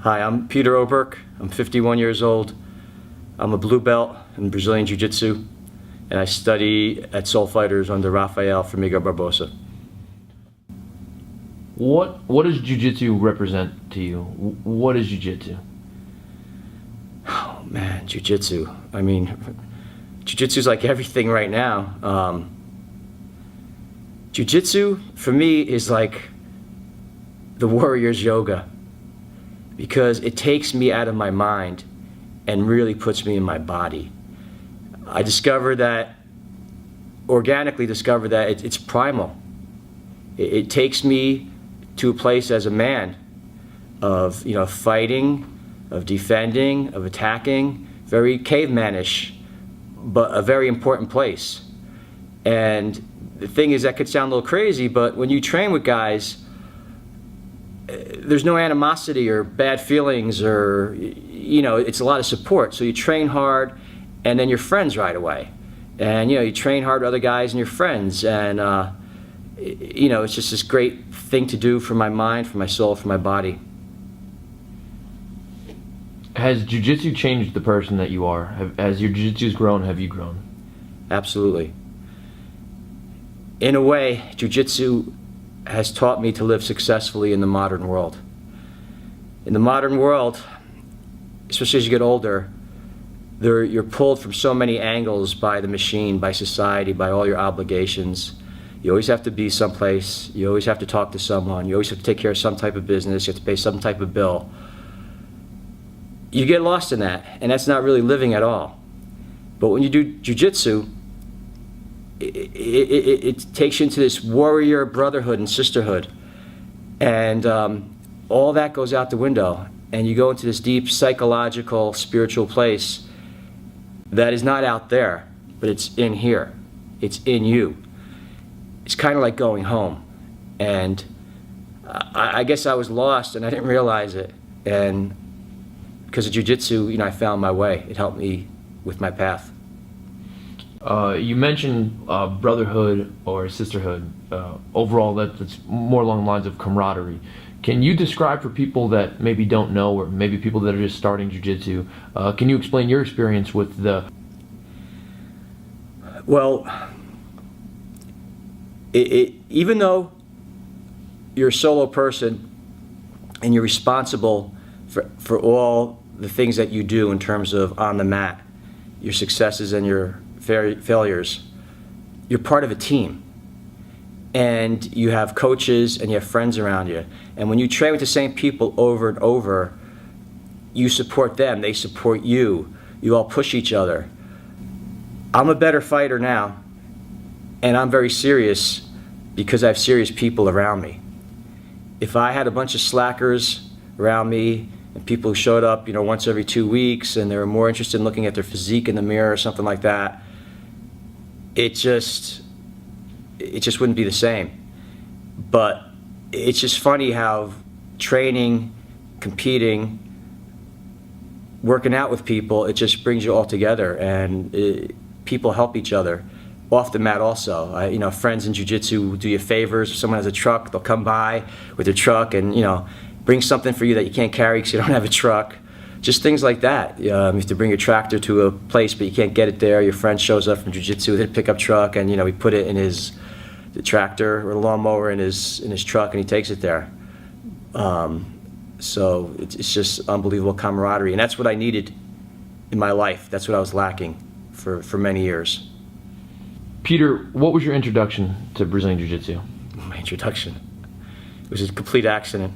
Hi, I'm Peter Oberc. I'm 51 years old. I'm a blue belt in Brazilian Jiu-Jitsu, and I study at Soul Fighters under Rafael Formiga Barbosa. What does Jiu-Jitsu represent to you? What is Jiu-Jitsu? Oh man, Jiu-Jitsu. I mean, Jiu-Jitsu is like everything right now. Jiu-Jitsu for me is like the warrior's yoga, because it takes me out of my mind and really puts me in my body. I organically discovered that it's primal. It takes me to a place as a man of fighting, of defending, of attacking, very cavemanish, but a very important place. And the thing is, that could sound a little crazy, but when you train with guys, there's no animosity or bad feelings, or it's a lot of support. So you train hard, and then you're friends right away. And you train hard with other guys and you're friends, and it's just this great thing to do for my mind, for my soul, for my body. Has Jiu-Jitsu changed the person that you are? As your Jiu-Jitsu's grown, have you grown? Absolutely. In a way, Jiu-Jitsu has taught me to live successfully in the modern world. In the modern world, especially as you get older, you're pulled from so many angles by the machine, by society, by all your obligations. You always have to be someplace. You always have to talk to someone. You always have to take care of some type of business. You have to pay some type of bill. You get lost in that, and that's not really living at all. But when you do Jiu-Jitsu, it takes you into this warrior brotherhood and sisterhood, and all that goes out the window, and you go into this deep psychological, spiritual place that is not out there, but it's in here. It's in you. It's kind of like going home, and I guess I was lost and I didn't realize it, and because of Jiu-Jitsu, I found my way. It helped me with my path. You mentioned brotherhood or sisterhood. Overall, that's more along the lines of camaraderie. Can you describe for people that maybe don't know, or maybe people that are just starting Jiu-Jitsu, can you explain your experience with the... Well, even though you're a solo person and you're responsible for all the things that you do in terms of on the mat, your successes and your failures, you're part of a team, and you have coaches and you have friends around you, and when you train with the same people over and over, you support them, they support you, you all push each other. I'm a better fighter now, and I'm very serious because I have serious people around me. If I had a bunch of slackers around me and people who showed up once every 2 weeks and they were more interested in looking at their physique in the mirror or something like that, it just wouldn't be the same. But it's just funny how training, competing, working out with people, it just brings you all together, and people help each other off the mat also. Friends in Jiu-Jitsu do you favors. If someone has a truck, they'll come by with their truck and bring something for you that you can't carry because you don't have a truck. Just things like that. You have to bring your tractor to a place, but you can't get it there. Your friend shows up from Jiu-Jitsu with a pickup truck, and we put it in the tractor or the lawnmower in his truck, and he takes it there. So it's just unbelievable camaraderie, and that's what I needed in my life. That's what I was lacking for many years. Peter, what was your introduction to Brazilian Jiu-Jitsu? My introduction? It was a complete accident.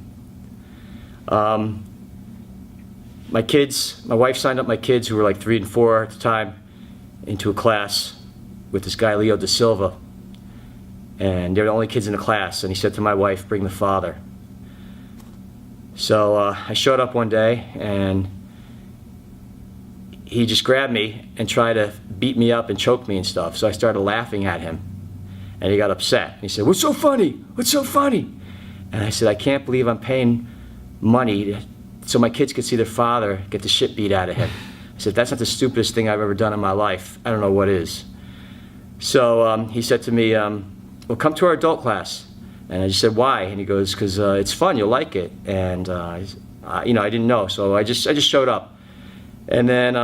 My wife signed up my kids, who were like 3 and 4 at the time, into a class with this guy, Leo da Silva. And they were the only kids in the class, and he said to my wife, bring the father. So I showed up one day, and he just grabbed me and tried to beat me up and choke me and stuff. So I started laughing at him, and he got upset. He said, "What's so funny? What's so funny?" And I said, "I can't believe I'm paying money so my kids could see their father get the shit beat out of him." I said, "That's not the stupidest thing I've ever done in my life. I don't know what is." So he said to me, "Well, come to our adult class." And I just said, why? And he goes, because it's fun, you'll like it. And, I didn't know, so I just showed up. And then,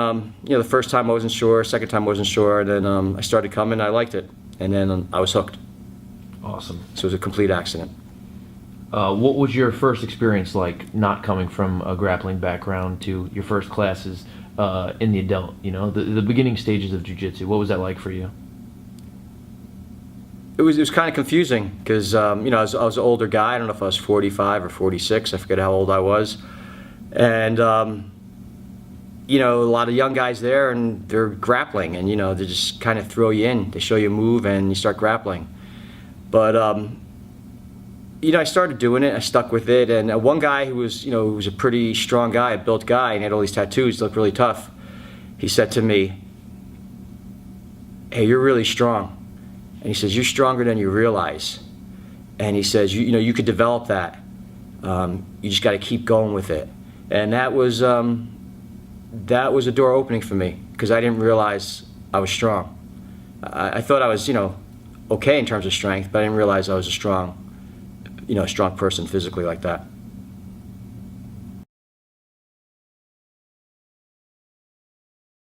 the first time I wasn't sure, second time I wasn't sure, and then I started coming, I liked it. And then I was hooked. Awesome. So it was a complete accident. What was your first experience like, not coming from a grappling background to your first classes in the adult, the beginning stages of jiu-jitsu? What was that like for you? It was kind of confusing because, I was an older guy. I don't know if I was 45 or 46. I forget how old I was. And, a lot of young guys there, and they're grappling, and, they just kind of throw you in. They show you a move, and you start grappling. But, I started doing it. I stuck with it. And one guy who was a pretty strong guy, a built guy, and he had all these tattoos, looked really tough. He said to me, "Hey, you're really strong." And he says, "You're stronger than you realize." And he says, you could develop that. You just got to keep going with it. And that was a door opening for me, because I didn't realize I was strong. I thought I was, okay in terms of strength, but I didn't realize I was a strong person physically like that.